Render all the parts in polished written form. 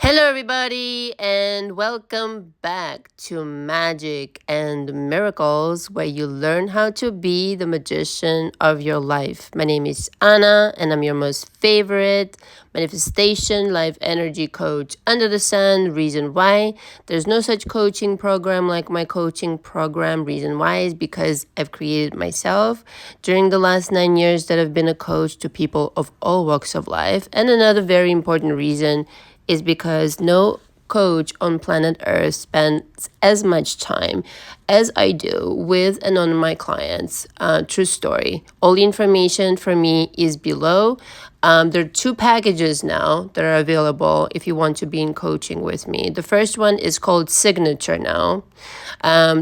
Hello, everybody, and welcome back to Magic and Miracles, where you learn how to be the magician of your life. My name is Anna, and I'm your most favorite manifestation life energy coach under the sun. Reason why there's no such coaching program like my coaching program. Reason why is because I've created myself during the last 9 years that I've been a coach to people of all walks of life. And another very important reason is because no coach on planet Earth spends as much time as I do with and on my clients. True story. All the information for me is below. There are two packages now that are available if you want to be in coaching with me. The first one is called Signature now.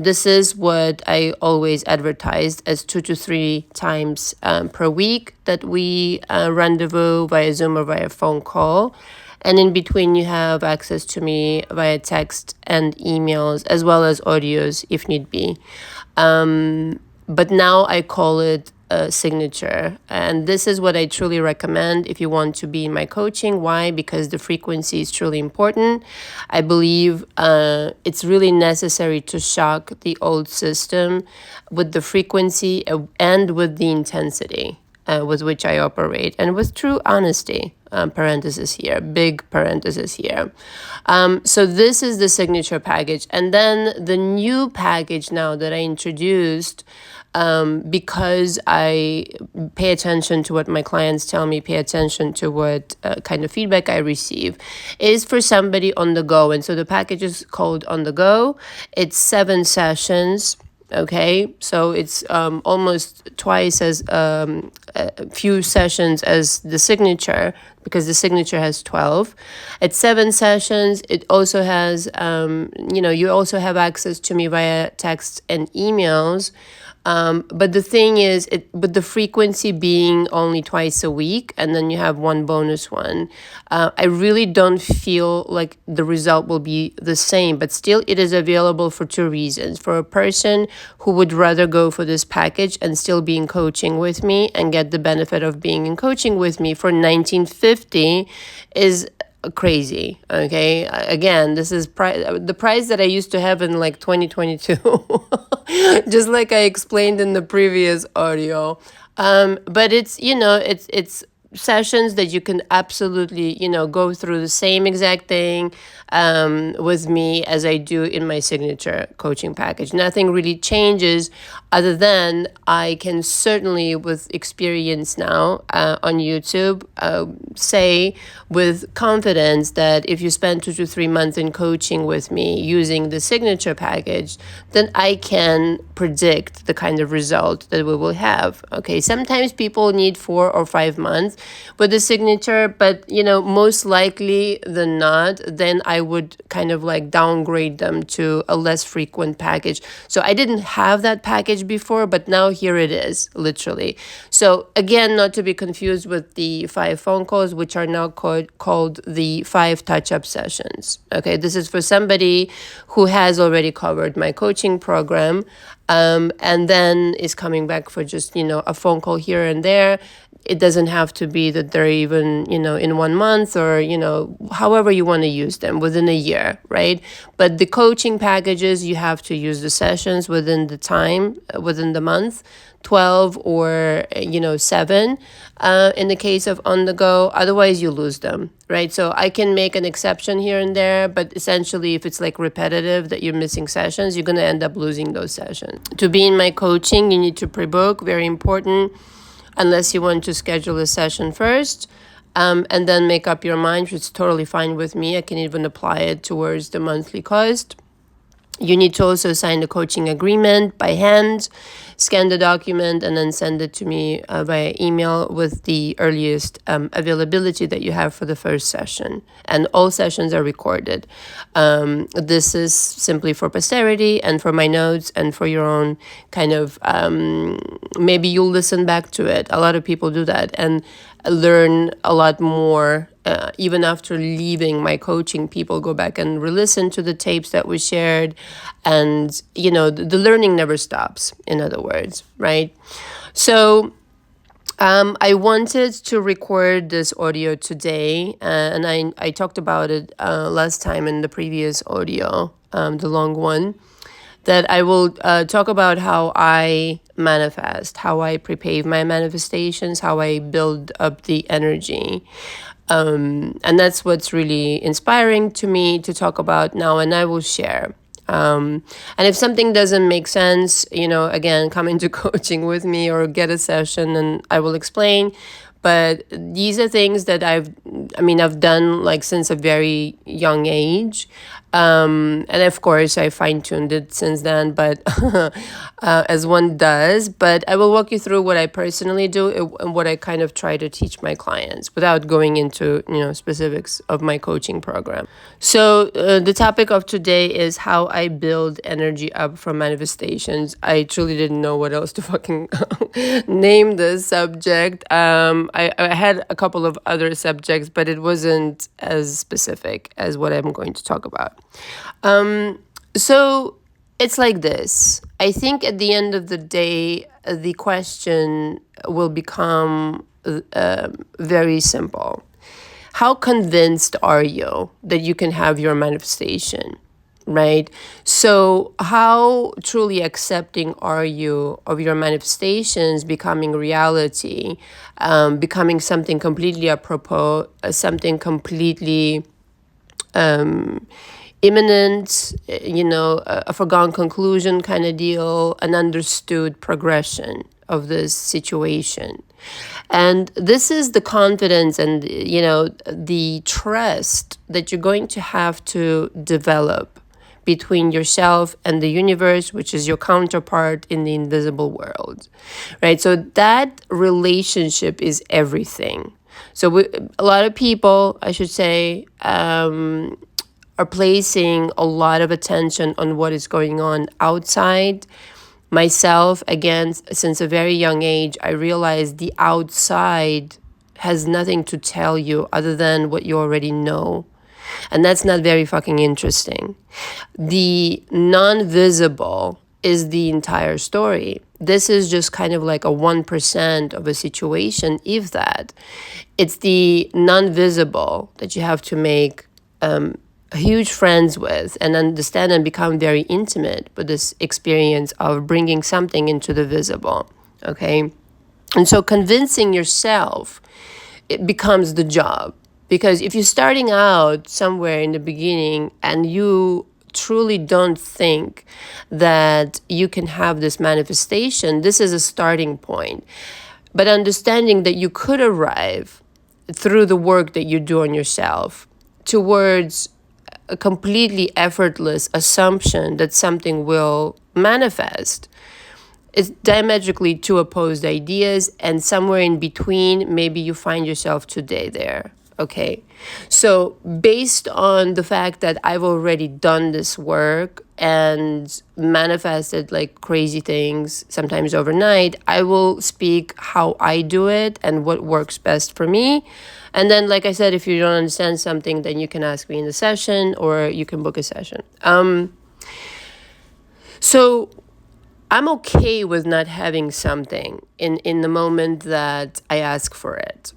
This is what I always advertised as 2 to 3 times per week that we rendezvous via Zoom or via phone call. And in between, you have access to me via text and emails, as well as audios if need be. But now I call it a signature. And this is what I truly recommend if you want to be in my coaching. Why? Because the frequency is truly important. I believe it's really necessary to shock the old system with the frequency and with the intensity with which I operate, and with true honesty. Parenthesis here, big parenthesis here. So this is the signature package. And then the new package now that I introduced, because I pay attention to what my clients tell me, pay attention to what kind of feedback I receive, is for somebody on the go. And so the package is called On the Go. It's 7 sessions. Okay, so it's almost twice as a few sessions as the signature, because the signature has 12. It's 7 sessions. It also has, you also have access to me via text and emails. But the thing is, with the frequency being only twice a week, and then you have one bonus one, I really don't feel like the result will be the same. But still, it is available for 2 reasons. For a person who would rather go for this package and still be in coaching with me and get the benefit of being in coaching with me for $19.50 is crazy. Okay, again, this is the price that I used to have in like 2022. Just like I explained in the previous audio. But it's sessions that you can absolutely, go through the same exact thing with me as I do in my signature coaching package. Nothing really changes other than I can certainly, with experience now on YouTube, say with confidence that if you spend 2 to 3 months in coaching with me using the signature package, then I can predict the kind of result that we will have. Okay, sometimes people need 4 or 5 months with the signature, but most likely than not, then I would kind of like downgrade them to a less frequent package. So I didn't have that package before, but now here it is, literally. So again, not to be confused with the 5 phone calls, which are now called the 5 touch-up sessions. Okay, this is for somebody who has already covered my coaching program, and then is coming back for just, a phone call here and there. It doesn't have to be that they're even, in 1 month or, however you want to use them within a year, right? But the coaching packages, you have to use the sessions within the time, within the month, 12 or, 7 in the case of On the Go. Otherwise, you lose them, right? So I can make an exception here and there, but essentially, if it's like repetitive that you're missing sessions, you're going to end up losing those sessions. To be in my coaching, you need to pre-book, very important. Unless you want to schedule a session first, and then make up your mind, which is totally fine with me. I can even apply it towards the monthly cost. You need to also sign the coaching agreement by hand, scan the document, and then send it to me via email with the earliest availability that you have for the first session. And all sessions are recorded. This is simply for posterity and for my notes and for your own kind of, maybe you'll listen back to it. A lot of people do that and learn a lot more. Even after leaving my coaching, people go back and re-listen to the tapes that we shared, and the learning never stops, in other words, right? So I wanted to record this audio today, and I talked about it last time in the previous audio, the long one, that I will talk about how I manifest, how I prepare my manifestations, how I build up the energy. And that's what's really inspiring to me to talk about now, and I will share. And if something doesn't make sense, again, come into coaching with me or get a session and I will explain. But these are things that I've done like since a very young age. And of course, I fine-tuned it since then, but as one does. But I will walk you through what I personally do and what I kind of try to teach my clients without going into, specifics of my coaching program. So the topic of today is how I build energy up from manifestations. I truly didn't know what else to fucking name this subject. I had a couple of other subjects, but it wasn't as specific as what I'm going to talk about. So it's like this. I think at the end of the day, the question will become very simple. How convinced are you that you can have your manifestation, right? So how truly accepting are you of your manifestations becoming reality, becoming something completely apropos, something completely imminent, a foregone conclusion kind of deal, an understood progression of this situation. And this is the confidence and, the trust that you're going to have to develop between yourself and the universe, which is your counterpart in the invisible world, right? So that relationship is everything. So a lot of people, I should say, are placing a lot of attention on what is going on outside. Myself, again, since a very young age, I realized the outside has nothing to tell you other than what you already know. And that's not very fucking interesting. The non-visible is the entire story. This is just kind of like a 1% of a situation, if that. It's the non-visible that you have to make huge friends with and understand and become very intimate with this experience of bringing something into the visible, okay? And so convincing yourself, it becomes the job. Because if you're starting out somewhere in the beginning and you truly don't think that you can have this manifestation, this is a starting point. But understanding that you could arrive through the work that you do on yourself towards a completely effortless assumption that something will manifest. It's diametrically two opposed ideas, and somewhere in between, maybe you find yourself today there. Okay, so based on the fact that I've already done this work and manifested like crazy things, sometimes overnight, I will speak how I do it and what works best for me. And then, like I said, if you don't understand something, then you can ask me in the session or you can book a session. So I'm okay with not having something in the moment that I ask for it.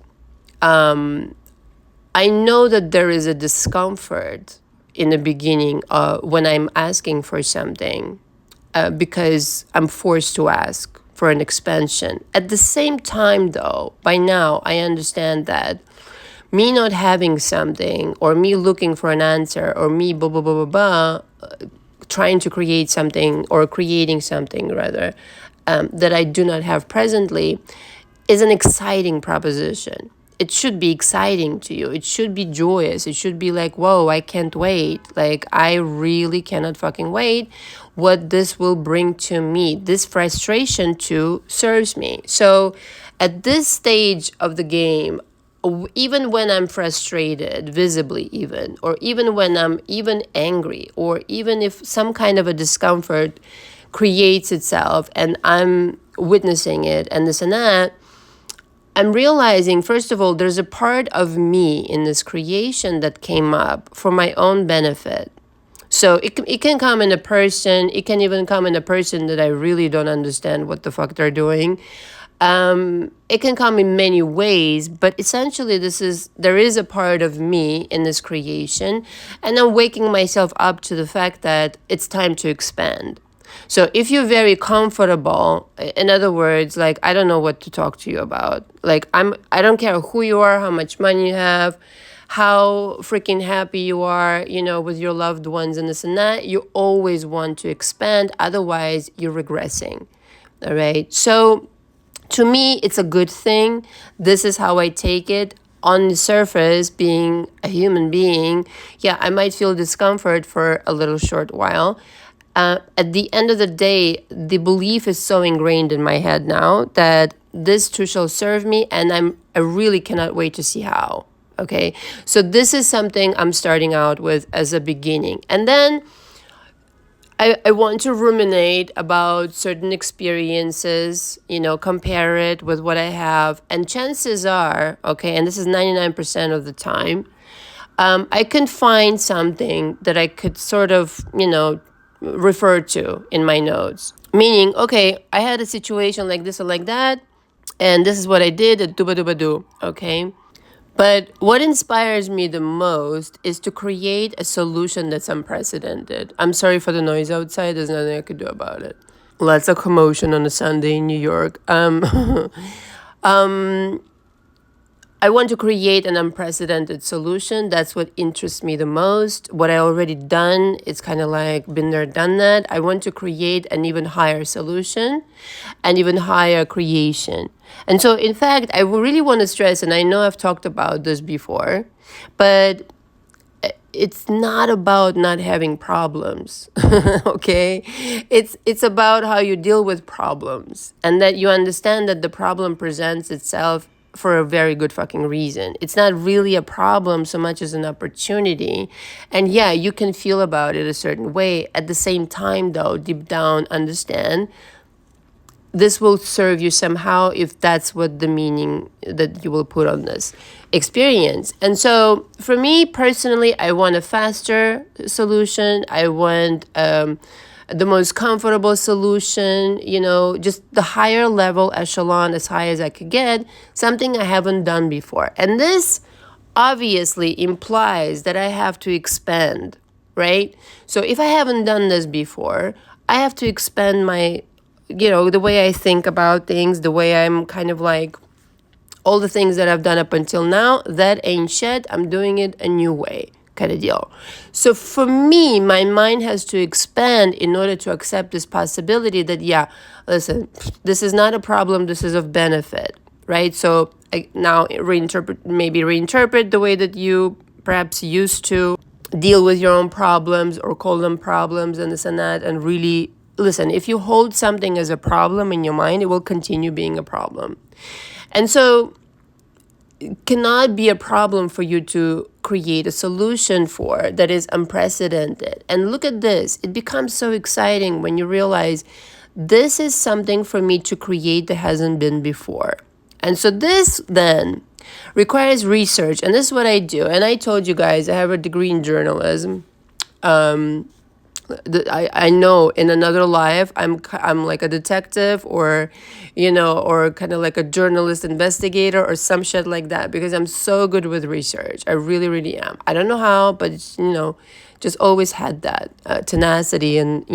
I know that there is a discomfort in the beginning when I'm asking for something because I'm forced to ask for an expansion. At the same time, though, by now I understand that me not having something or me looking for an answer or me blah, blah, blah, blah, blah, trying to create something or creating something rather that I do not have presently is an exciting proposition. It should be exciting to you. It should be joyous. It should be like, whoa, I can't wait. Like, I really cannot fucking wait what this will bring to me. This frustration too serves me. So at this stage of the game, even when I'm frustrated, visibly even, or even when I'm even angry, or even if some kind of a discomfort creates itself and I'm witnessing it and this and that, I'm realizing, first of all, there's a part of me in this creation that came up for my own benefit. So it can come in a person. It can even come in a person that I really don't understand what the fuck they're doing. It can come in many ways, but essentially there is a part of me in this creation, and I'm waking myself up to the fact that it's time to expand. So if you're very comfortable, in other words, like, I don't know what to talk to you about. Like, I don't care who you are, how much money you have, how freaking happy you are, with your loved ones and this and that. You always want to expand, otherwise you're regressing. All right. So to me, it's a good thing. This is how I take it. On the surface, being a human being, yeah, I might feel discomfort for a little short while. At the end of the day, the belief is so ingrained in my head now that this too shall serve me, and I really cannot wait to see how. Okay, so this is something I'm starting out with as a beginning, and then I want to ruminate about certain experiences, compare it with what I have. And chances are, okay, and this is 99% of the time, I can find something that I could sort of, refer to in my notes. Meaning, okay, I had a situation like this or like that, and this is what I did, do, okay? But what inspires me the most is to create a solution that's unprecedented. I'm sorry for the noise outside. There's nothing I could do about it. Lots of commotion on a Sunday in New York. I want to create an unprecedented solution. That's what interests me the most. What I already done, it's kind of like been there, done that. I want to create an even higher solution, an even higher creation. And so, in fact, I really want to stress, and I know I've talked about this before, but it's not about not having problems, okay? It's about how you deal with problems, and that you understand that the problem presents itself for a very good fucking reason. It's not really a problem so much as an opportunity. And yeah, you can feel about it a certain way. At the same time, though, deep down, understand this will serve you somehow if that's what the meaning that you will put on this experience. And so for me personally, I want a faster solution. I want the most comfortable solution, just the higher level echelon, as high as I could get, something I haven't done before. And this obviously implies that I have to expand, right? So if I haven't done this before, I have to expand my, the way I think about things, the way I'm kind of like, all the things that I've done up until now, that ain't shit. I'm doing it a new way, kind of deal. So for me, my mind has to expand in order to accept this possibility that, yeah, listen, this is not a problem, this is of benefit, right? So I now reinterpret the way that you perhaps used to deal with your own problems or call them problems and this and that, and really listen, if you hold something as a problem in your mind, it will continue being a problem. And so it cannot be a problem for you to create a solution for that is unprecedented. And look at this. It becomes so exciting when you realize this is something for me to create that hasn't been before. And so this then requires research. And this is what I do. And I told you guys, I have a degree in journalism. I know in another life I'm like a detective or or kind of like a journalist investigator or some shit like that, because I'm so good with research. I really, really am. I don't know how, but it's, just always had that tenacity. And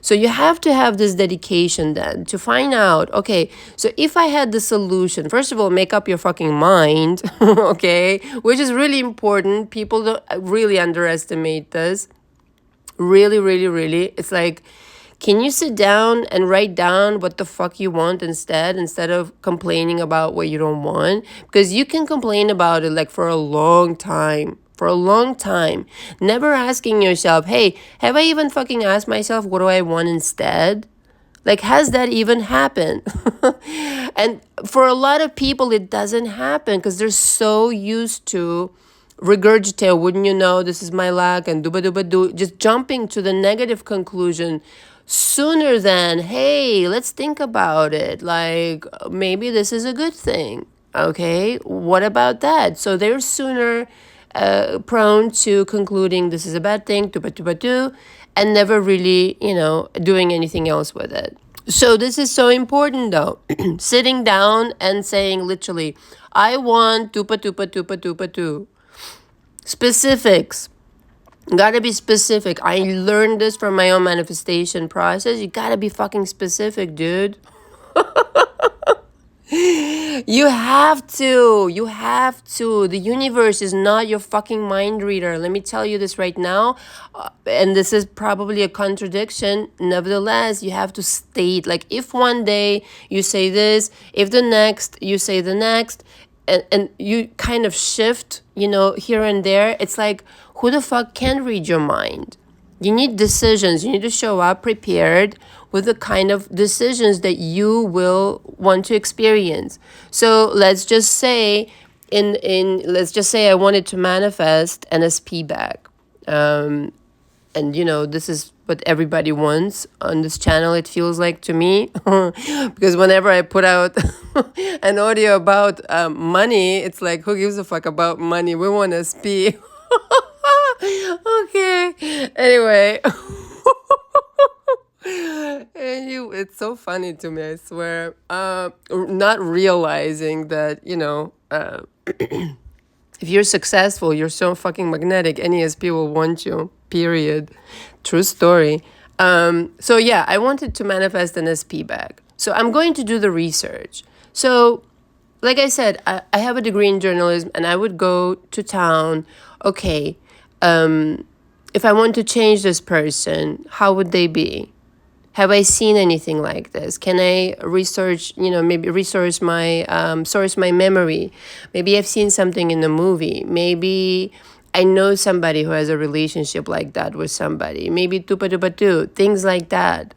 so you have to have this dedication then to find out, okay, so if I had the solution, first of all, make up your fucking mind. Okay, which is really important. People don't really underestimate this. Really, really, really. It's like, can you sit down and write down what the fuck you want instead of complaining about what you don't want? Because you can complain about it like for a long time. Never asking yourself, hey, have I even fucking asked myself, what do I want instead? Like, has that even happened? And for a lot of people, it doesn't happen because they're so used to regurgitate, wouldn't you know, this is my luck, and do, just jumping to the negative conclusion sooner than, hey, let's think about it. Like, maybe this is a good thing. Okay, what about that? So they're sooner prone to concluding this is a bad thing, and never really, doing anything else with it. So this is so important though. Sitting down and saying literally, I want tupa tupa tupa tupa tu. Specifics. Gotta be specific. I learned this from my own manifestation process. You gotta be fucking specific, dude. You have to. You have to. The universe is not your fucking mind reader. Let me tell you this right now. And this is probably a contradiction. Nevertheless, you have to state, like, if one day you say this, if the next you say the next, and you kind of shift, here and there, it's like, who the fuck can read your mind? You need decisions. You need to show up prepared with the kind of decisions that you will want to experience. So let's just say I wanted to manifest an SP bag. And this is what everybody wants on this channel, it feels like to me. Because whenever I put out an audio about money, it's like, who gives a fuck about money? We want SP. Okay. Anyway. It's so funny to me, I swear. Not realizing that, if you're successful, you're so fucking magnetic, any SP will want you, period. True story. So yeah, I wanted to manifest an SP bag. So I'm going to do the research. So like I said, I have a degree in journalism, and I would go to town. Okay, if I want to change this person, how would they be? Have I seen anything like this? Can I research, maybe source my memory? Maybe I've seen something in a movie. Maybe I know somebody who has a relationship like that with somebody. Maybe tupa tupa tu, things like that.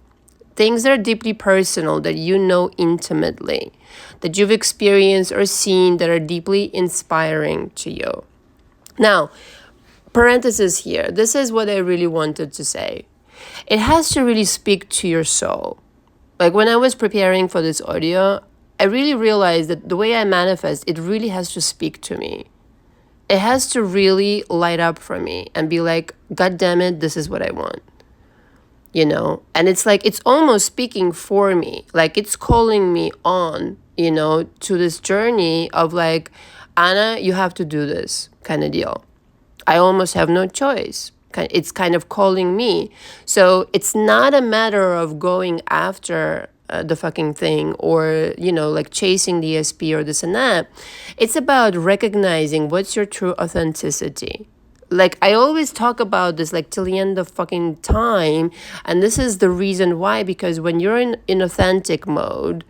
Things that are deeply personal, that you know intimately, that you've experienced or seen, that are deeply inspiring to you. Now, parenthesis here. This is what I really wanted to say. It has to really speak to your soul. Like when I was preparing for this audio, I really realized that the way I manifest, it really has to speak to me. It has to really light up for me and be like, God damn it, this is what I want. And it's like, it's almost speaking for me. Like it's calling me on, to this journey of like, Anna, you have to do this kind of deal. I almost have no choice. It's kind of calling me. So it's not a matter of going after the fucking thing or, like chasing the SP or this and that. It's about recognizing what's your true authenticity. Like I always talk about this like till the end of fucking time. And this is the reason why, because when you're in authentic mode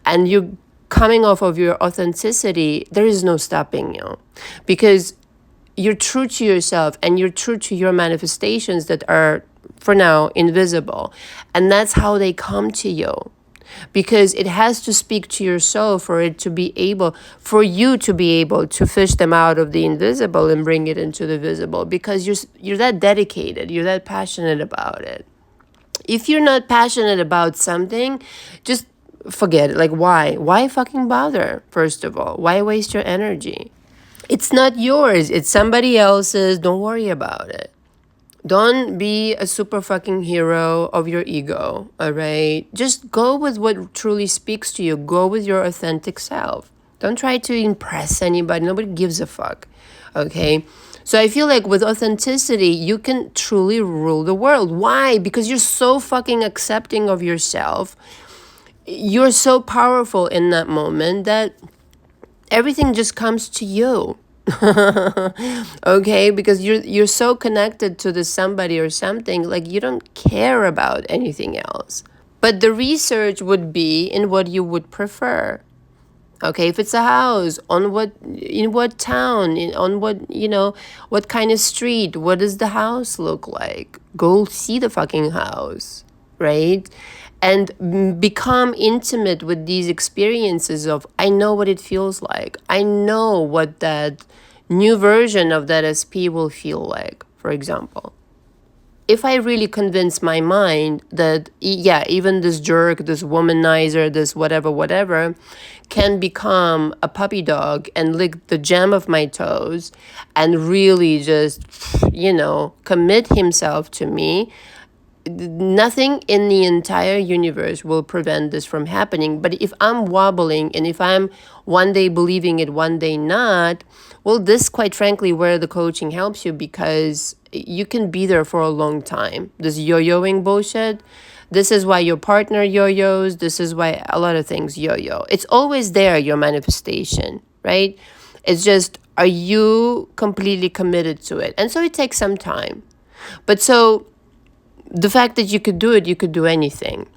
and you're coming off of your authenticity, there is no stopping you. Because you're true to yourself and you're true to your manifestations that are, for now, invisible. And that's how they come to you. Because it has to speak to your soul for you to be able to fish them out of the invisible and bring it into the visible. Because you're that dedicated, you're that passionate about it. If you're not passionate about something, just forget it. Like why? Why fucking bother, first of all? Why waste your energy? It's not yours. It's somebody else's. Don't worry about it. Don't be a super fucking hero of your ego, all right? Just go with what truly speaks to you. Go with your authentic self. Don't try to impress anybody. Nobody gives a fuck, okay? So I feel like with authenticity, you can truly rule the world. Why? Because you're so fucking accepting of yourself. You're so powerful in that moment that everything just comes to you. Okay, because you're so connected to this somebody or something, like you don't care about anything else. But the research would be in what you would prefer. Okay, if it's a house, in what town, on what kind of street, what does the house look like? Go see the fucking house, right? And become intimate with these experiences of, I know what it feels like. I know what that new version of that SP will feel like, for example. If I really convince my mind that, yeah, even this jerk, this womanizer, this whatever, can become a puppy dog and lick the gem of my toes and really just, commit himself to me, nothing in the entire universe will prevent this from happening. But if I'm wobbling, and if I'm one day believing it, one day not, well, this, quite frankly, where the coaching helps you, because you can be there for a long time. This yo-yoing bullshit, this is why your partner yo-yos. This is why a lot of things yo-yo. It's always there, your manifestation, right? It's just, are you completely committed to it? And so it takes some time. But so the fact that you could do it, you could do anything.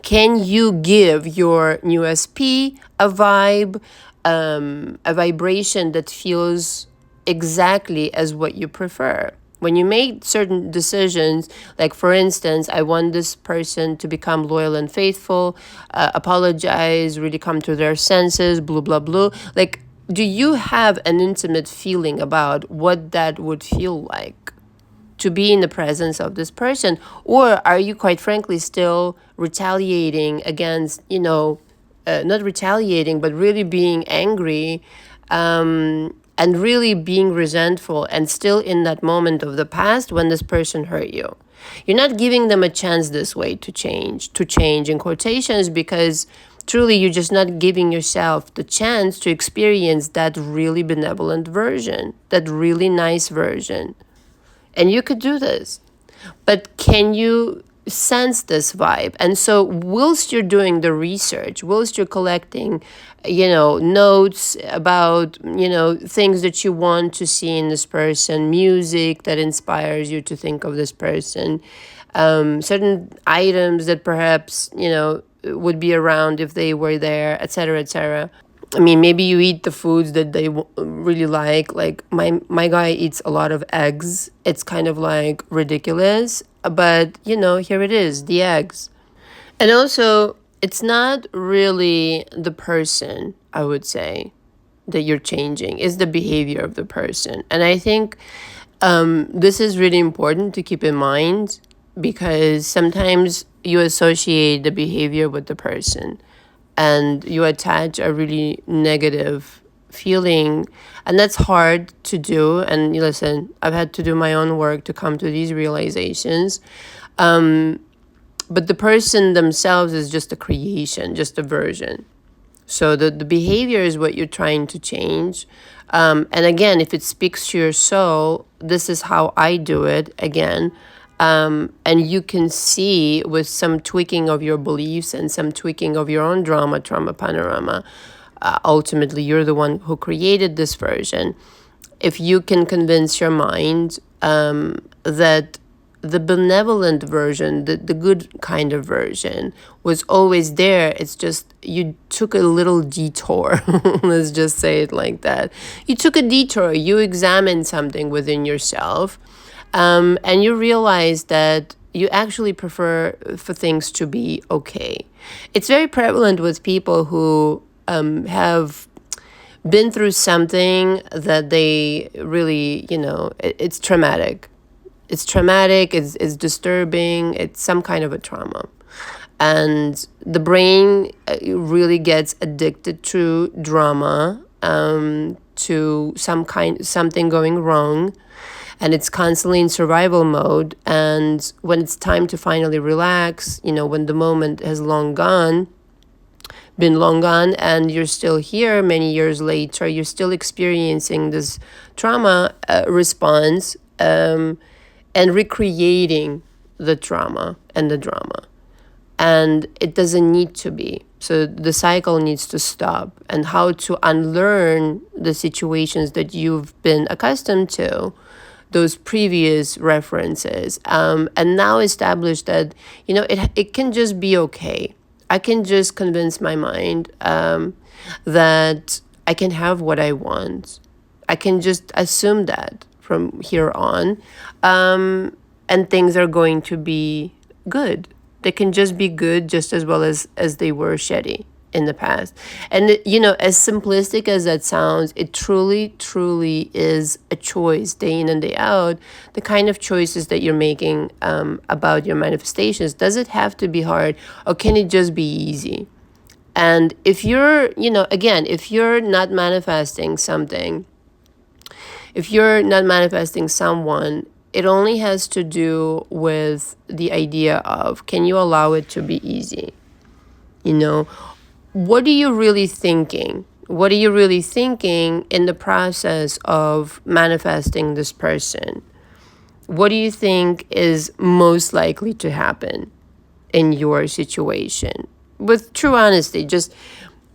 Can you give your new SP a vibe, a vibration that feels exactly as what you prefer? When you make certain decisions, like for instance, I want this person to become loyal and faithful, apologize, really come to their senses, blah, blah, blah. Like, do you have an intimate feeling about what that would feel like to be in the presence of this person? Or are you, quite frankly, still retaliating against, not retaliating, but really being angry, and really being resentful, and still in that moment of the past when this person hurt you? You're not giving them a chance this way to change in quotations, because truly you're just not giving yourself the chance to experience that really benevolent version, that really nice version. And you could do this. But can you sense this vibe? And so whilst you're doing the research, whilst you're collecting, notes about, things that you want to see in this person, music that inspires you to think of this person, certain items that perhaps, would be around if they were there, etc., etc. I mean, maybe you eat the foods that they really like. Like my guy eats a lot of eggs. It's kind of like ridiculous, but here it is, the eggs. And also, it's not really the person, I would say, that you're changing. It's the behavior of the person. And I think this is really important to keep in mind, because sometimes you associate the behavior with the person, and you attach a really negative feeling, and that's hard to do. And listen, I've had to do my own work to come to these realizations. But the person themselves is just a creation, just a version. So the behavior is what you're trying to change. And again, if it speaks to your soul, this is how I do it again. And you can see, with some tweaking of your beliefs and some tweaking of your own trauma panorama, ultimately you're the one who created this version. If you can convince your mind that the benevolent version, the good kind of version, was always there, it's just you took a little detour. Let's just say it like that. You took a detour. You examined something within yourself. And you realize that you actually prefer for things to be okay. It's very prevalent with people who have been through something that they really, it's traumatic. It's traumatic, it's disturbing, it's some kind of a trauma. And the brain really gets addicted to drama, to something going wrong. And it's constantly in survival mode. And when it's time to finally relax, when the moment has been long gone, and you're still here many years later, you're still experiencing this trauma response, and recreating the trauma and the drama. And it doesn't need to be. So the cycle needs to stop. And how to unlearn the situations that you've been accustomed to, those previous references, and now establish that, it can just be okay. I can just convince my mind that I can have what I want. I can just assume that from here on, and things are going to be good. They can just be good just as well as they were shitty in the past. And as simplistic as that sounds, it truly, truly is a choice day in and day out. The kind of choices that you're making about your manifestations. Does it have to be hard, or can it just be easy? And if you're, again, if you're not manifesting something, if you're not manifesting someone it only has to do with the idea of, can you allow it to be easy? You know, what are you really thinking? What are you really thinking in the process of manifesting this person? What do you think is most likely to happen in your situation? With true honesty, just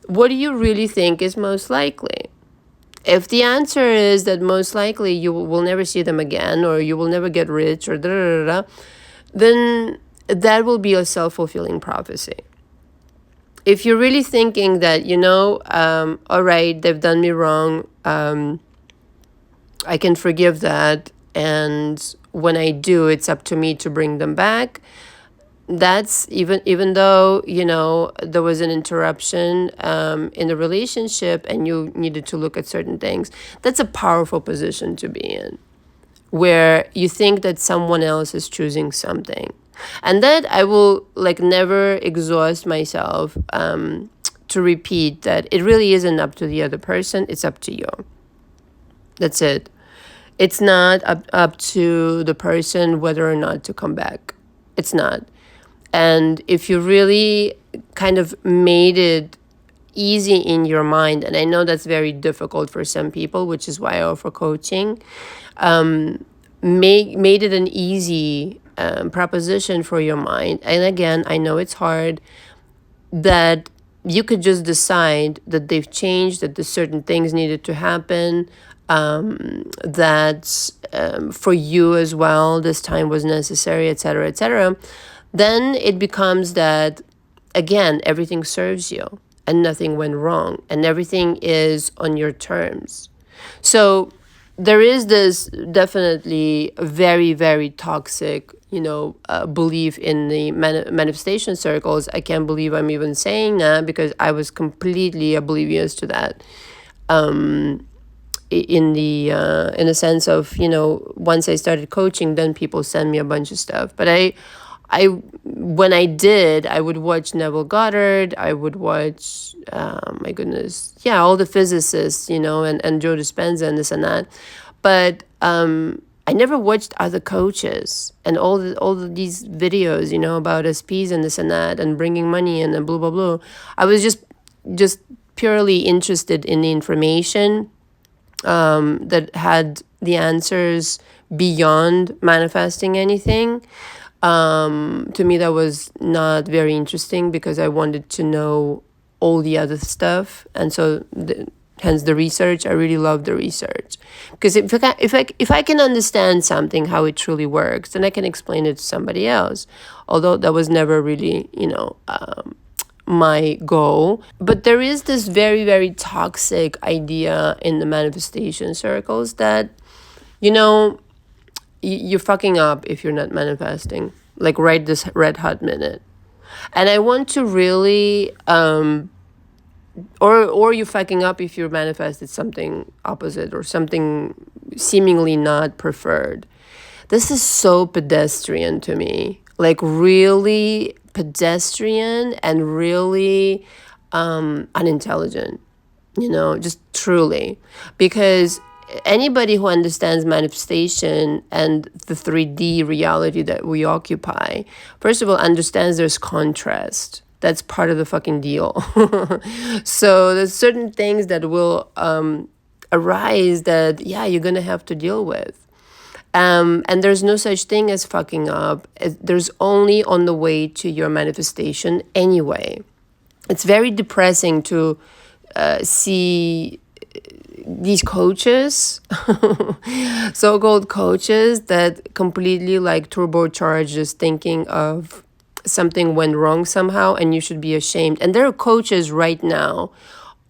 what do you really think is most likely? If the answer is that most likely you will never see them again, or you will never get rich, or da da da, then that will be a self-fulfilling prophecy. If you're really thinking that, all right, they've done me wrong, I can forgive that, and when I do, it's up to me to bring them back. That's even though, there was an interruption in the relationship and you needed to look at certain things. That's a powerful position to be in, where you think that someone else is choosing something. And that I will never exhaust myself to repeat that it really isn't up to the other person, it's up to you. That's it. It's not up to the person whether or not to come back. It's not. And if you really kind of made it easy in your mind, and I know that's very difficult for some people, which is why I offer coaching, made it an easy proposition for your mind. And again, I know it's hard, that you could just decide that they've changed, that the certain things needed to happen, that for you as well, this time was necessary, etc., etc. Then it becomes that, again, everything serves you and nothing went wrong and everything is on your terms. So there is this definitely very, very toxic, belief in the manifestation circles. I can't believe I'm even saying that, because I was completely oblivious to that. In the sense of, once I started coaching, then people send me a bunch of stuff. But when I did, I would watch Neville Goddard. I would watch, my goodness, all the physicists, and Joe Dispenza and this and that. But I never watched other coaches and all these videos, about SPs and this and that and bringing money in and blah, blah, blah. I was just purely interested in the information that had the answers beyond manifesting anything. To me, that was not very interesting, because I wanted to know all the other stuff. And so hence the research. I really love the research, because if I can understand something, how it truly works, then I can explain it to somebody else. Although that was never really, my goal. But there is this very, very toxic idea in the manifestation circles that, you're fucking up if you're not manifesting, right this red hot minute. And I want to really, or you're fucking up if you manifested something opposite or something seemingly not preferred. This is so pedestrian to me, really pedestrian and really unintelligent, just truly. Because anybody who understands manifestation and the 3D reality that we occupy, first of all, understands there's contrast. That's part of the fucking deal. So there's certain things that will arise that, you're going to have to deal with. And there's no such thing as fucking up. There's only on the way to your manifestation anyway. It's very depressing to see these coaches, so-called coaches, that completely turbocharge just thinking of something went wrong somehow and you should be ashamed. And there are coaches right now,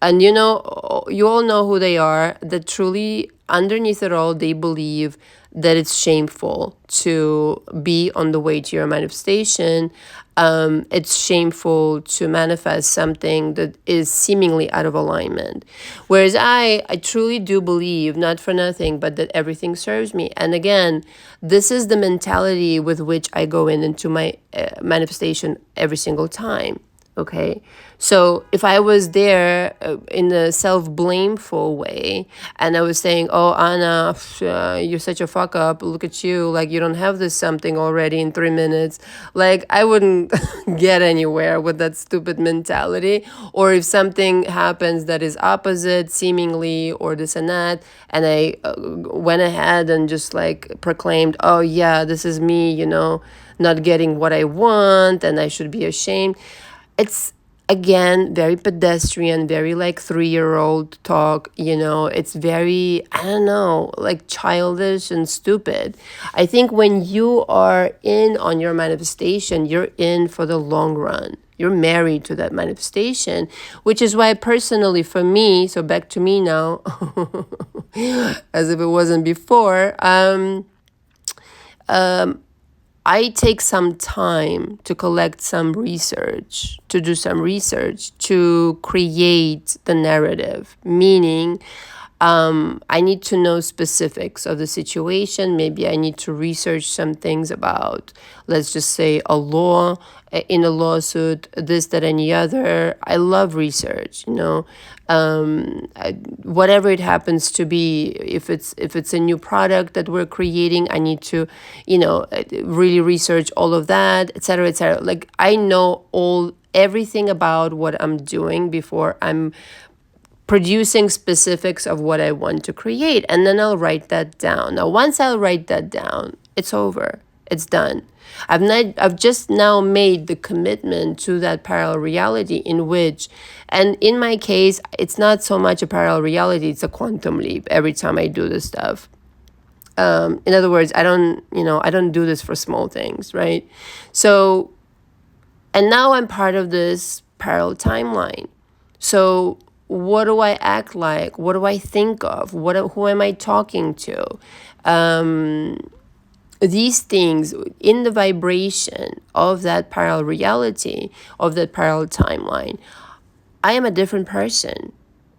and you all know who they are, that truly underneath it all, they believe that it's shameful to be on the way to your manifestation. It's shameful to manifest something that is seemingly out of alignment. Whereas I truly do believe, not for nothing, but that everything serves me. And again, this is the mentality with which I go into my manifestation every single time. Okay, so if I was there in a self-blameful way, and I was saying, "Oh, Anna, you're such a fuck up. Look at you. Like you don't have this something already in 3 minutes." Like I wouldn't get anywhere with that stupid mentality. Or if something happens that is opposite, seemingly, or this and that, and I went ahead and just like proclaimed, "Oh yeah, this is me," not getting what I want, and I should be ashamed. It's again very pedestrian, very like 3-year-old talk. It's very, I don't know, like childish and stupid. I think when you are in on your manifestation, you're in for the long run. You're married to that manifestation, which is why personally for me, so back to me now, as if it wasn't before, I take some time to collect some research, to do some research, to create the narrative, meaning I need to know specifics of the situation. Maybe I need to research some things about, let's just say, a law in a lawsuit, this, that, and the other. I love research, whatever it happens to be. If it's a new product that we're creating, I need to, really research all of that, etc., etc. Like I know everything about what I'm doing before I'm producing specifics of what I want to create, and then I'll write that down. Now, once I'll write that down, it's over. It's done. I've just now made the commitment to that parallel reality in which, and in my case, it's not so much a parallel reality, it's a quantum leap every time I do this stuff. In other words, I don't do this for small things, right? So, and now I'm part of this parallel timeline. So what do I act like? What do I think of? Who am I talking to? These things in the vibration of that parallel reality, of that parallel timeline, I am a different person.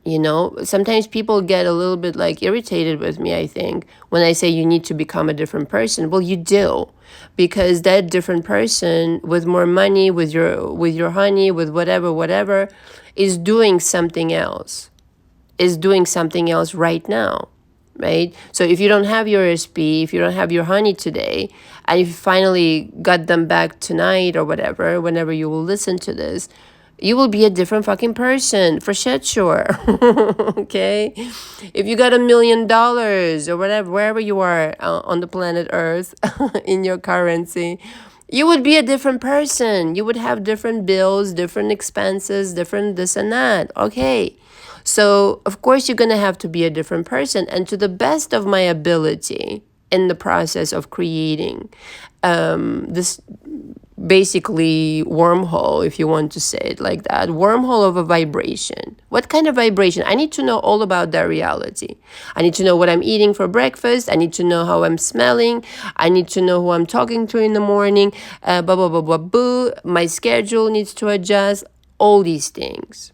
Sometimes people get a little bit like irritated with me, I think, when I say you need to become a different person. Well, you do, because that different person with more money, with your honey, with whatever, is doing something else, right now, right? So if you don't have your SP, if you don't have your honey today, and if you finally got them back tonight or whatever, whenever you will listen to this, you will be a different fucking person, for shit sure. Okay? If you got $1 million or whatever, wherever you are on the planet Earth in your currency, you would be a different person. You would have different bills, different expenses, different this and that. Okay. So, of course, you're going to have to be a different person. And to the best of my ability in the process of creating this basically wormhole, if you want to say it like that, wormhole of a vibration. What kind of vibration? I need to know all about that reality. I need to know what I'm eating for breakfast. I need to know how I'm smelling. I need to know who I'm talking to in the morning. Blah, blah, blah, blah, boo. My schedule needs to adjust. All these things.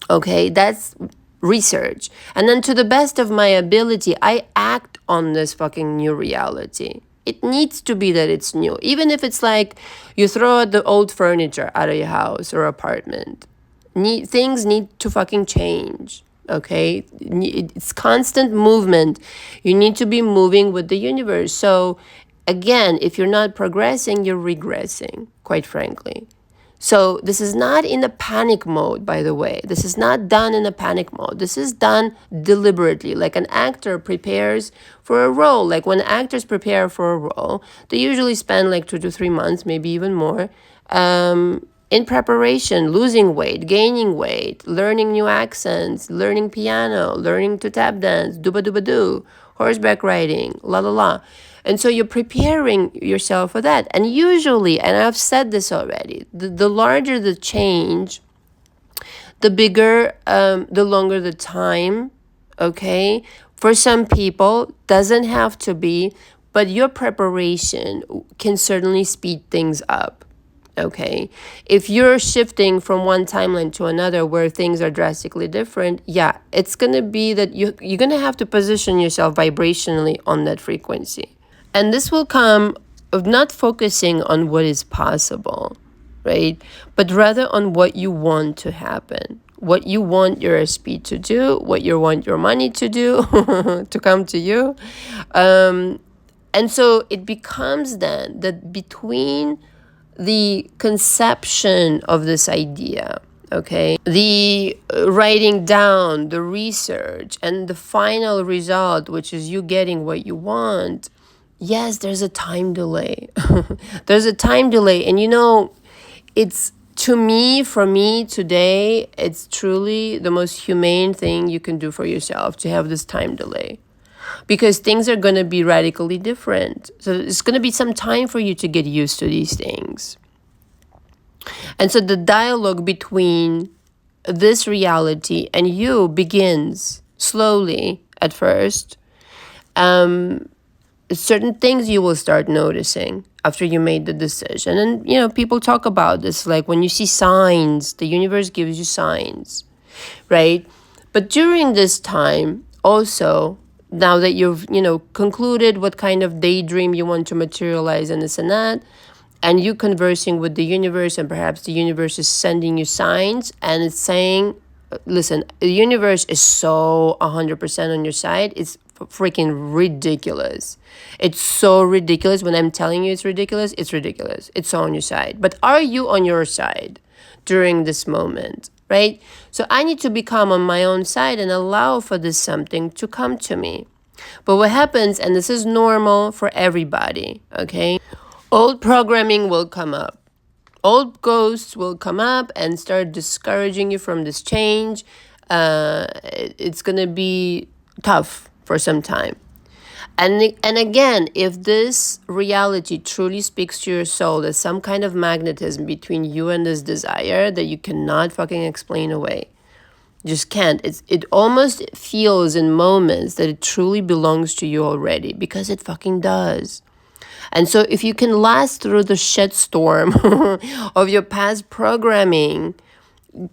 Okay, that's research. And then to the best of my ability, I act on this fucking new reality. It needs to be that it's new. Even if it's like you throw out the old furniture out of your house or apartment. Things need to fucking change. Okay? It's constant movement. You need to be moving with the universe. So again, if you're not progressing, you're regressing, quite frankly. So this is not in a panic mode, by the way. This is not done in a panic mode. This is done deliberately, like an actor prepares for a role. Like when actors prepare for a role, they usually spend like 2 to 3 months, maybe even more, in preparation, losing weight, gaining weight, learning new accents, learning piano, learning to tap dance, dooba-dooba-doo, horseback riding, la la la. And so you're preparing yourself for that. And usually, and I've said this already, the larger the change, the bigger, the longer the time, okay? For some people, doesn't have to be, but your preparation can certainly speed things up. Okay, if you're shifting from one timeline to another where things are drastically different, yeah, it's going to be that you're going to have to position yourself vibrationally on that frequency. And this will come of not focusing on what is possible, right? But rather on what you want to happen, what you want your SP to do, what you want your money to do, to come to you. And so it becomes then that between the conception of this idea, okay, the writing down, the research, and the final result, which is you getting what you want, yes, there's a time delay. There's a time delay. And it's, to me, for me today, it's truly the most humane thing you can do for yourself to have this time delay. Because things are going to be radically different. So it's going to be some time for you to get used to these things. And so the dialogue between this reality and you begins slowly at first. Certain things you will start noticing after you made the decision. And, people talk about this, like when you see signs, the universe gives you signs, right? But during this time, also, now that you've, concluded what kind of daydream you want to materialize and this and that, and you conversing with the universe, and perhaps the universe is sending you signs and it's saying, listen, the universe is so 100% on your side. It's freaking ridiculous. It's so ridiculous. When I'm telling you it's ridiculous, it's ridiculous. It's so on your side. But are you on your side during this moment, right? So I need to become on my own side and allow for this something to come to me. But what happens, and this is normal for everybody, okay? Old programming will come up. Old ghosts will come up and start discouraging you from this change. It's going to be tough for some time. And again, if this reality truly speaks to your soul, there's some kind of magnetism between you and this desire that you cannot fucking explain away. You just can't. It almost feels in moments that it truly belongs to you already, because it fucking does. And so if you can last through the shitstorm of your past programming,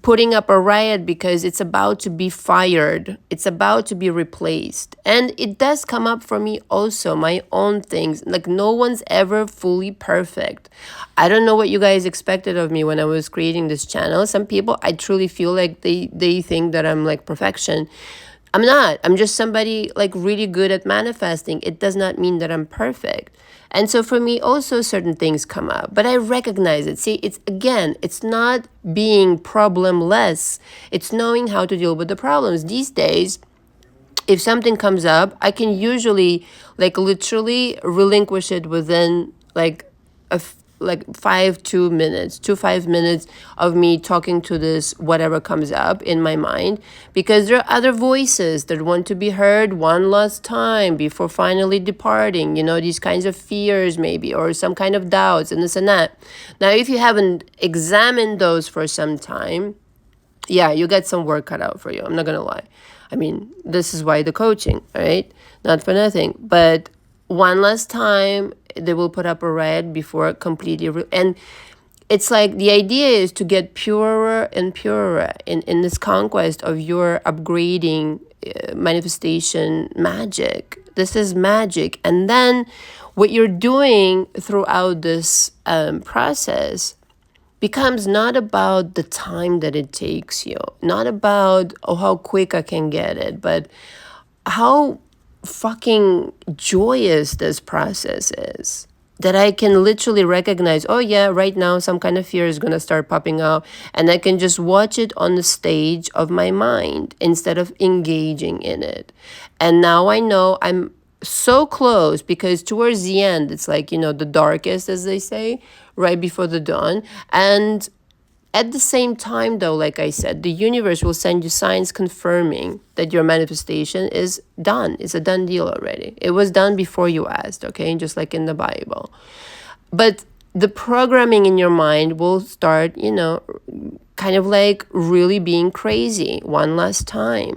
putting up a riot because it's about to be fired, it's about to be replaced. And it does come up for me also, my own things. Like, no one's ever fully perfect. I don't know what you guys expected of me when I was creating this channel. Some people, I truly feel like they think that I'm like perfection. I'm not. I'm just somebody like really good at manifesting. It does not mean that I'm perfect. And so for me also certain things come up, but I recognize it. See, it's not being problemless. It's knowing how to deal with the problems. These days, if something comes up, I can usually like literally relinquish it within like 5 minutes of me talking to this whatever comes up in my mind, because there are other voices that want to be heard one last time before finally departing, these kinds of fears maybe, or some kind of doubts and this and that. Now, if you haven't examined those for some time, yeah, you got some work cut out for you. I'm not gonna lie. I mean, this is why the coaching, right? Not for nothing. But one last time, they will put up a riot before completely. And it's like the idea is to get purer and purer in this conquest of your upgrading manifestation magic. This is magic. And then what you're doing throughout this process becomes not about the time that it takes you, not about how quick I can get it, but how fucking joyous this process is. That I can literally recognize, oh yeah, right now some kind of fear is going to start popping out, and I can just watch it on the stage of my mind instead of engaging in it. And now I know I'm so close, because towards the end, it's like, the darkest, as they say, right before the dawn. And at the same time, though, like I said, the universe will send you signs confirming that your manifestation is done. It's a done deal already. It was done before you asked, okay? Just like in the Bible. But the programming in your mind will start, kind of like really being crazy one last time.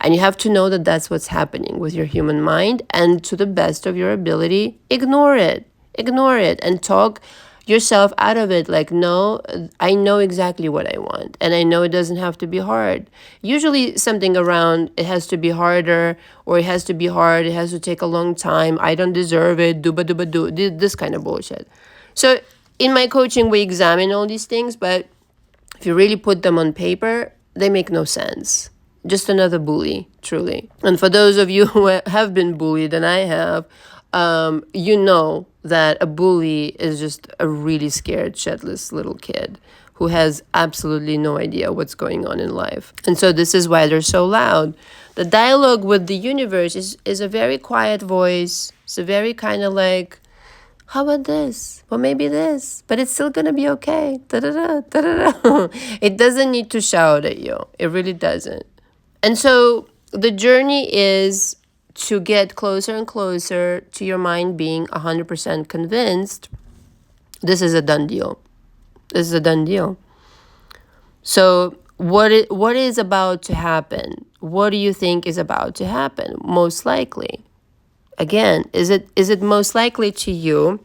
And you have to know that that's what's happening with your human mind. And to the best of your ability, ignore it. Ignore it and talk yourself out of it. Like, no, I know exactly what I want, and I know it doesn't have to be hard. Usually something around it has to be harder, or it has to be hard, it has to take a long time, I don't deserve it, do this kind of bullshit. So in my coaching, we examine all these things, but if you really put them on paper, they make no sense. Just another bully, truly. And for those of you who have been bullied, and I have, you know that a bully is just a really scared, shitless little kid who has absolutely no idea what's going on in life. And so this is why they're so loud. The dialogue with the universe is a very quiet voice. It's a very kind of like, how about this? Well, maybe this, but it's still going to be okay. Da-da-da, da-da-da. It doesn't need to shout at you. It really doesn't. And so the journey is to get closer and closer to your mind being 100% convinced this is a done deal. This is a done deal. So what is about to happen? What do you think is about to happen? Most likely. Again, is it most likely to you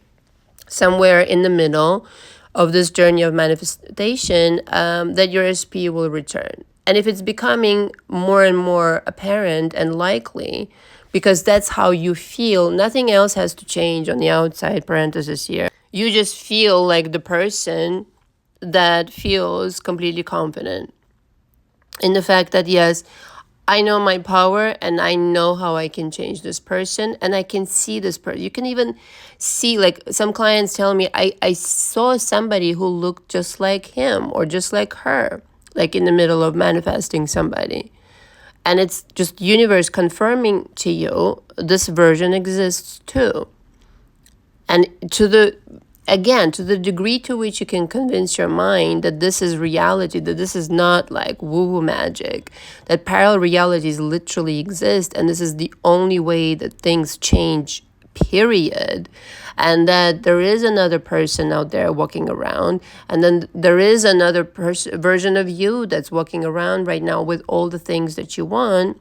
somewhere in the middle of this journey of manifestation that your SP will return? And if it's becoming more and more apparent and likely, because that's how you feel, nothing else has to change on the outside, parenthesis here. You just feel like the person that feels completely confident in the fact that, yes, I know my power and I know how I can change this person and I can see this person. You can even see, like some clients tell me, I saw somebody who looked just like him or just like her, like in the middle of manifesting somebody. And it's just universe confirming to you this version exists too. And to the degree to which you can convince your mind that this is reality, that this is not like woo-woo magic, that parallel realities literally exist, and this is the only way that things change, period, and that there is another person out there walking around, and then there is another version of you that's walking around right now with all the things that you want.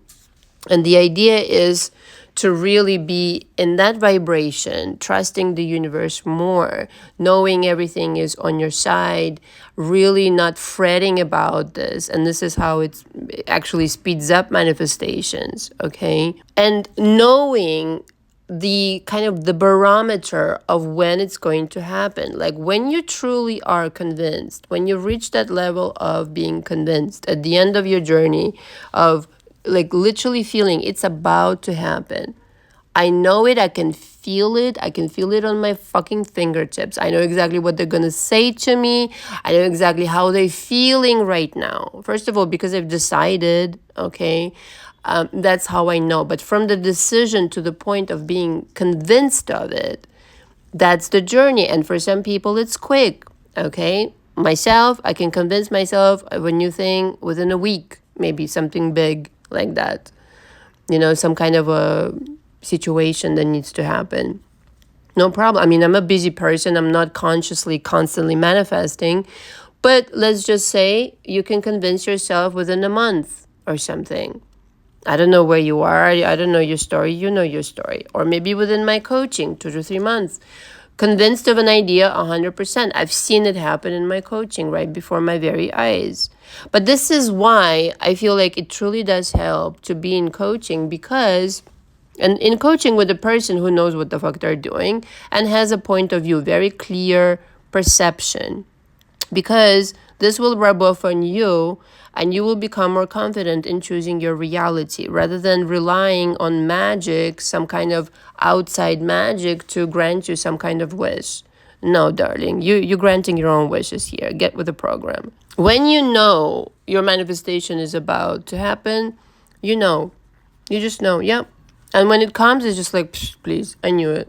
And the idea is to really be in that vibration, trusting the universe more, knowing everything is on your side, really not fretting about this. And this is how it actually speeds up manifestations, okay? And knowing the kind of the barometer of when it's going to happen. Like when you truly are convinced, when you reach that level of being convinced at the end of your journey of like literally feeling it's about to happen. I know it. I can feel it. I can feel it on my fucking fingertips. I know exactly what they're going to say to me. I know exactly how they're feeling right now. First of all, because I've decided, okay, that's how I know. But from the decision to the point of being convinced of it, that's the journey. And for some people, it's quick, okay? Myself, I can convince myself of a new thing within a week, maybe something big like that, you know, some kind of a situation that needs to happen. No problem. I mean, I'm a busy person. I'm not consciously constantly manifesting, but let's just say you can convince yourself within a month or something. I don't know where you are. I don't know your story. You know your story. Or maybe within my coaching, 2 to 3 months. Convinced of an idea 100%. I've seen it happen in my coaching right before my very eyes. But this is why I feel like it truly does help to be in coaching, because and in coaching with a person who knows what the fuck they're doing and has a point of view, very clear perception, because this will rub off on you and you will become more confident in choosing your reality rather than relying on magic, some kind of outside magic to grant you some kind of wish. No, darling, you're granting your own wishes here. Get with the program. When you know your manifestation is about to happen, you know. You just know, yeah. And when it comes, it's just like, please, I knew it.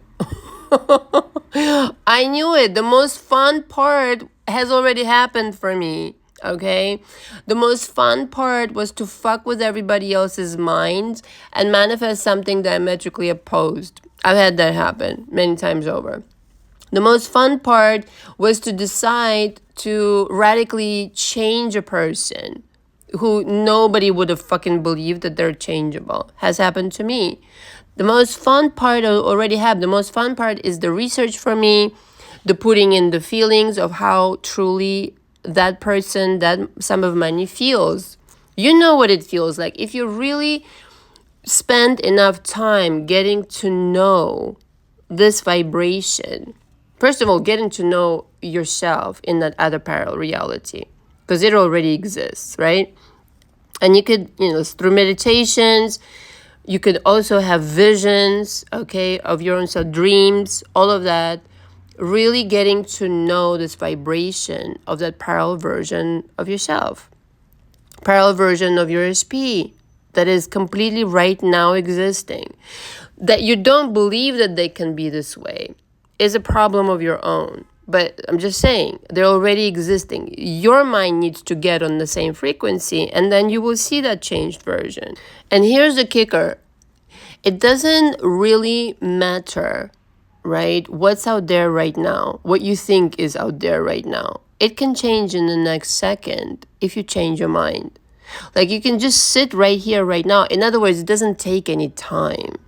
I knew it. The most fun part has already happened for me, okay? The most fun part was to fuck with everybody else's minds and manifest something diametrically opposed. I've had that happen many times over. The most fun part was to decide to radically change a person who nobody would have fucking believed that they're changeable. Has happened to me. The most fun part already happened. The most fun part is the research for me, the putting in the feelings of how truly that person, that sum of money feels. You know what it feels like. If you really spend enough time getting to know this vibration, First of all, getting to know yourself in that other parallel reality, because it already exists, right? And you could, through meditations, you could also have visions, okay, of your own self, dreams, all of that. Really getting to know this vibration of that parallel version of yourself, parallel version of your SP that is completely right now existing. That you don't believe that they can be this way is a problem of your own. But I'm just saying, they're already existing. Your mind needs to get on the same frequency, and then you will see that changed version. And here's the kicker. It doesn't really matter, right, what's out there right now, what you think is out there right now. It can change in the next second if you change your mind. Like, you can just sit right here, right now. In other words, it doesn't take any time.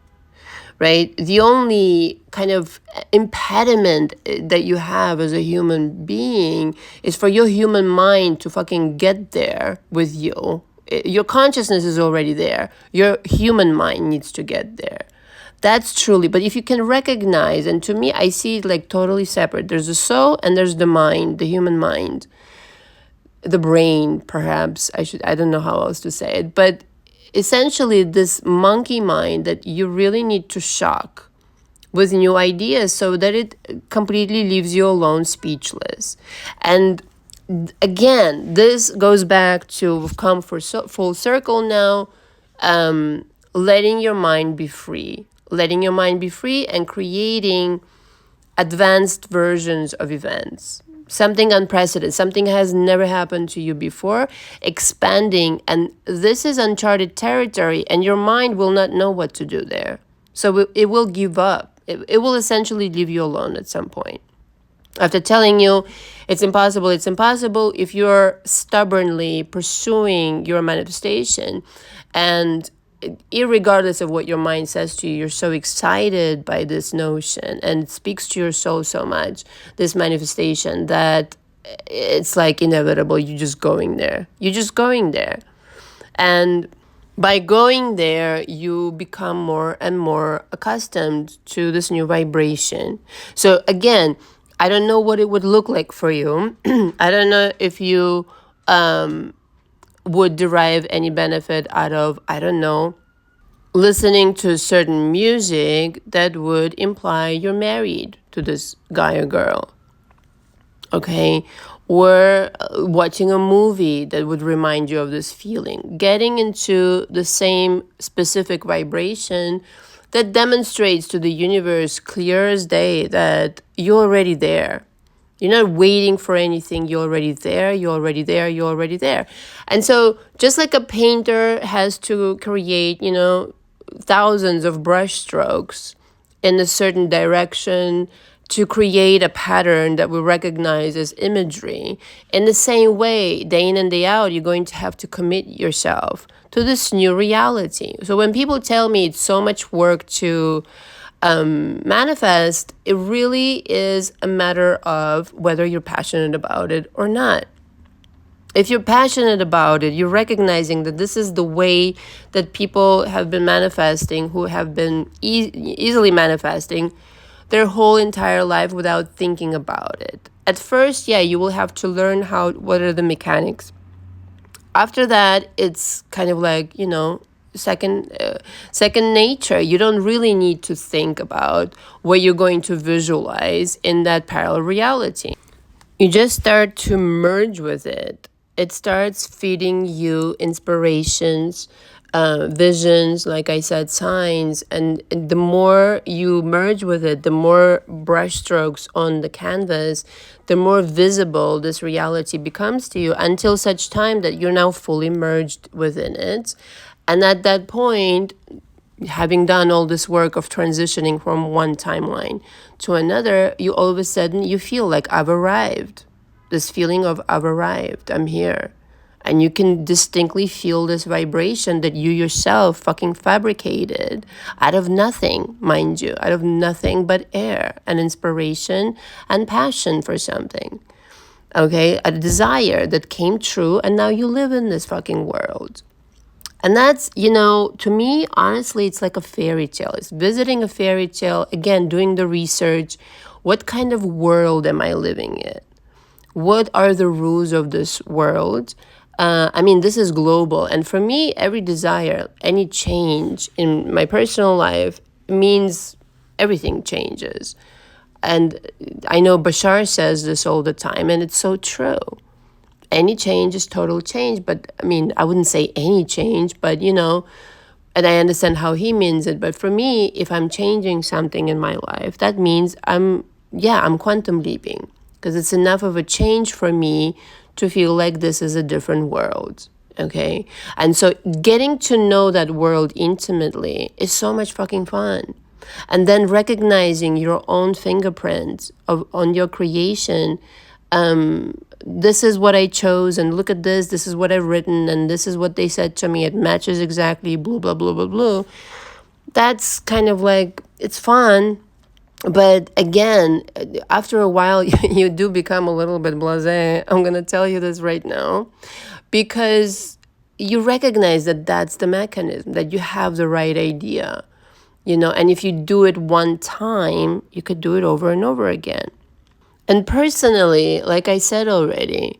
Right? The only kind of impediment that you have as a human being is for your human mind to fucking get there with you. Your consciousness is already there. Your human mind needs to get there. That's truly, but if you can recognize, and to me, I see it like totally separate. There's the soul and there's the mind, the human mind. The brain, perhaps. I don't know how else to say it, but essentially this monkey mind that you really need to shock with new ideas so that it completely leaves you alone, speechless. And again, this goes back to, we've come for full circle now, letting your mind be free. Letting your mind be free and creating advanced versions of events. Something unprecedented, something has never happened to you before, expanding, and this is uncharted territory, and your mind will not know what to do there. So it will give up. It will essentially leave you alone at some point. After telling you it's impossible, if you're stubbornly pursuing your manifestation, and irregardless of what your mind says to you, you're so excited by this notion and it speaks to your soul so much, this manifestation, that it's like inevitable. You're just going there. And by going there, you become more and more accustomed to this new vibration. So again, I don't know what it would look like for you. I don't know if you would derive any benefit out of, I don't know, listening to certain music that would imply you're married to this guy or girl. Okay? Or watching a movie that would remind you of this feeling. Getting into the same specific vibration that demonstrates to the universe clear as day that you're already there. You're not waiting for anything. You're already there. And so just like a painter has to create, thousands of brush strokes in a certain direction to create a pattern that we recognize as imagery, in the same way, day in and day out, you're going to have to commit yourself to this new reality. So when people tell me it's so much work to manifest, it really is a matter of whether you're passionate about it or not. If you're passionate about it, you're recognizing that this is the way that people have been manifesting, who have been easily manifesting their whole entire life without thinking about it. At first, you will have to learn what are the mechanics. After that, it's kind of like, second nature. You don't really need to think about what you're going to visualize in that parallel reality. You just start to merge with it. It starts feeding you inspirations, visions, like I said, signs. And the more you merge with it, the more brush strokes on the canvas, the more visible this reality becomes to you, until such time that you're now fully merged within it. And at that point, having done all this work of transitioning from one timeline to another, you all of a sudden, you feel like I've arrived. This feeling of I've arrived, I'm here. And you can distinctly feel this vibration that you yourself fucking fabricated out of nothing, mind you, out of nothing but air, an inspiration and passion for something. Okay, a desire that came true, and now you live in this fucking world. And that's, to me, honestly, it's like a fairy tale. It's visiting a fairy tale, again, doing the research, What kind of world am I living in? What are the rules of this world? I mean, this is global. And for me, every desire, any change in my personal life means everything changes. And I know Bashar says this all the time, and it's so true. Any change is total change. But I mean, I wouldn't say any change, but and I understand how he means it. But for me, if I'm changing something in my life, that means I'm quantum leaping, because it's enough of a change for me to feel like this is a different world. Okay. And so getting to know that world intimately is so much fucking fun. And then recognizing your own fingerprints on your creation. This is what I chose, and look at this is what I've written, and this is what they said to me. It matches exactly, blah, blah, blah, blah, blah. That's kind of like, it's fun. But again, after a while, you do become a little bit blasé. I'm going to tell you this right now, because you recognize that that's the mechanism, that you have the right idea, and if you do it one time, you could do it over and over again. And personally, like I said already,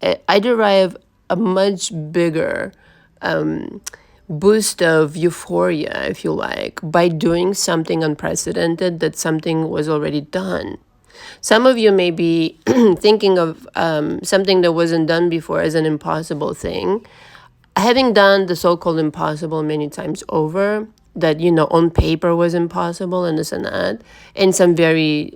I derive a much bigger boost of euphoria, if you like, by doing something unprecedented, that something was already done. Some of you may be thinking of something that wasn't done before as an impossible thing. Having done the so-called impossible many times over, that, on paper was impossible and this and that, in some very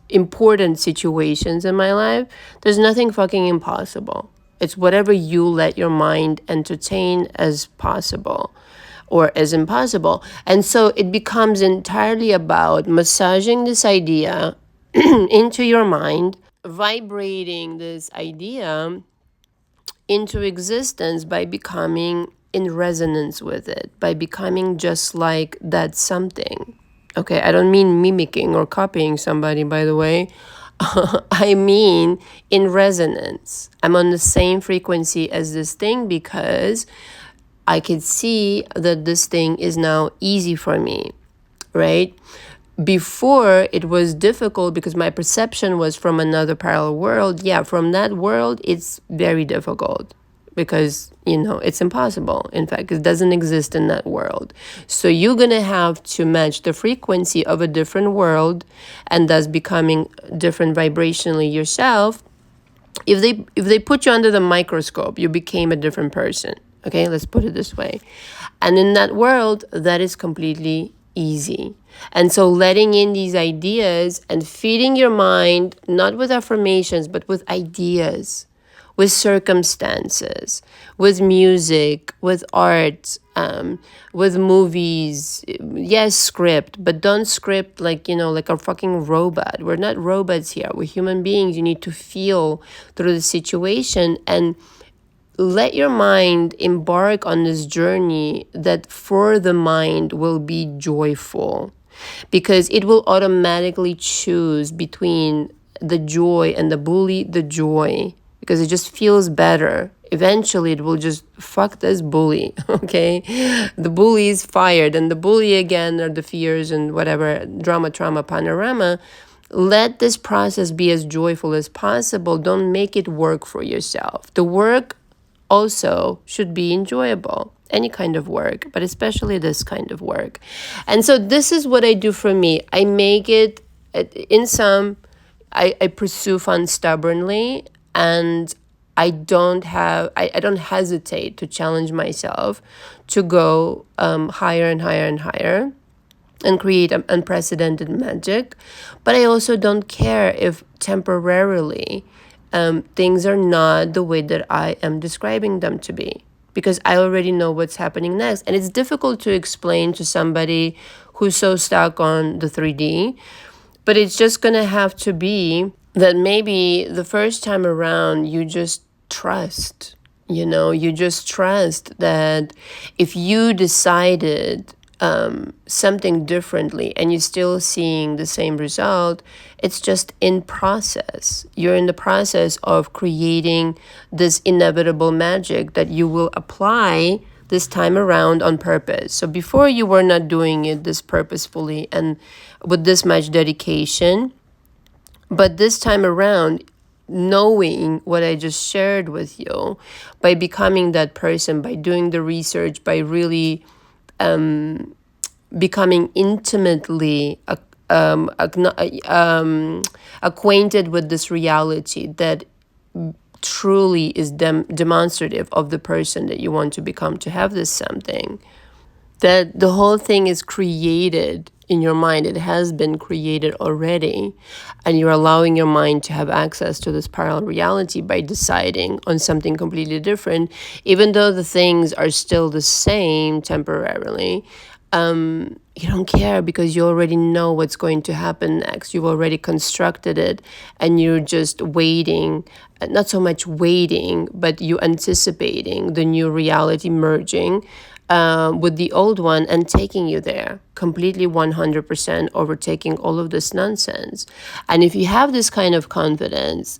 important situations in my life, there's nothing fucking impossible. It's whatever you let your mind entertain as possible or as impossible. And so it becomes entirely about massaging this idea into your mind, vibrating this idea into existence by becoming in resonance with it, by becoming just like that something. Okay, I don't mean mimicking or copying somebody, by the way. I mean in resonance. I'm on the same frequency as this thing, because I could see that this thing is now easy for me, right? Before, it was difficult because my perception was from another parallel world. Yeah, from that world, it's very difficult, because, it's impossible. In fact, it doesn't exist in that world. So you're going to have to match the frequency of a different world, and thus becoming different vibrationally yourself. If they put you under the microscope, you became a different person. Okay, let's put it this way. And in that world, that is completely easy. And so letting in these ideas and feeding your mind, not with affirmations, but with ideas, with circumstances, with music, with art, with movies. Yes, script, but don't script like a fucking robot. We're not robots here. We're human beings. You need to feel through the situation and let your mind embark on this journey that for the mind will be joyful, because it will automatically choose between the joy and the joy, because it just feels better. Eventually, it will just fuck this bully, okay? The bully is fired, and the bully again are the fears and whatever, drama, trauma, panorama. Let this process be as joyful as possible. Don't make it work for yourself. The work also should be enjoyable. Any kind of work, but especially this kind of work. And so this is what I do for me. I make it, I pursue fun stubbornly, and I don't hesitate to challenge myself to go higher and higher and higher and create unprecedented magic. But I also don't care if temporarily things are not the way that I am describing them to be, because I already know what's happening next. And it's difficult to explain to somebody who's so stuck on the 3D, but it's just going to have to be that maybe the first time around you just trust, you just trust that if you decided something differently and you're still seeing the same result, it's just in process. You're in the process of creating this inevitable magic that you will apply this time around on purpose. So before you were not doing it this purposefully and with this much dedication, but this time around, knowing what I just shared with you, by becoming that person, by doing the research, by really becoming intimately acquainted with this reality that truly is demonstrative of the person that you want to become, to have this something, that the whole thing is created in your mind. It has been created already, and you're allowing your mind to have access to this parallel reality by deciding on something completely different, even though the things are still the same temporarily. You don't care because you already know what's going to happen next. You've already constructed it, and you're just waiting, not so much waiting, but you anticipating the new reality merging with the old one and taking you there completely 100%, overtaking all of this nonsense. And if you have this kind of confidence,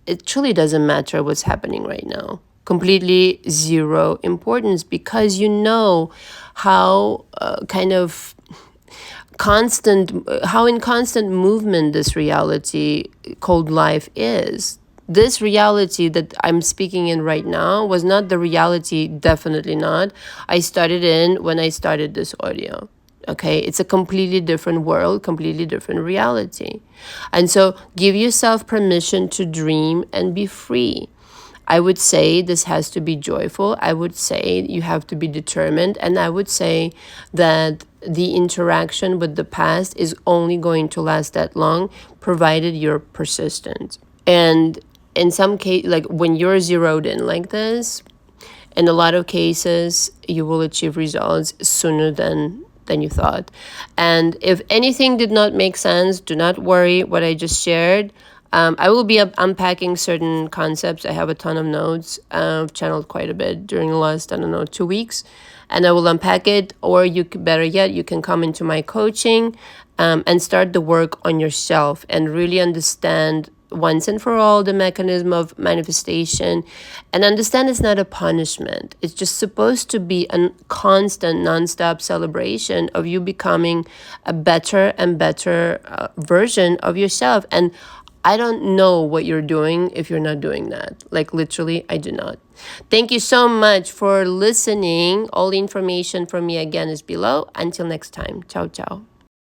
it truly doesn't matter what's happening right now. Completely zero importance, because you know how how in constant movement this reality called life is. This reality that I'm speaking in right now was not the reality, definitely not, I started in when I started this audio. Okay, it's a completely different world, completely different reality. And so give yourself permission to dream and be free. I would say this has to be joyful. I would say you have to be determined. And I would say that the interaction with the past is only going to last that long, provided you're persistent. And in some case, like when you're zeroed in like this, in a lot of cases, you will achieve results sooner than you thought. And if anything did not make sense, do not worry what I just shared. I will be unpacking certain concepts. I have a ton of notes. I've channeled quite a bit during the last, 2 weeks. And I will unpack it, or better yet, you can come into my coaching and start the work on yourself and really understand once and for all the mechanism of manifestation, and understand it's not a punishment. It's just supposed to be a constant, nonstop celebration of you becoming a better and better version of yourself. And I don't know what you're doing if you're not doing that. Like literally, I do not. Thank you so much for listening. All the information from me again is below. Until next time. Ciao, ciao.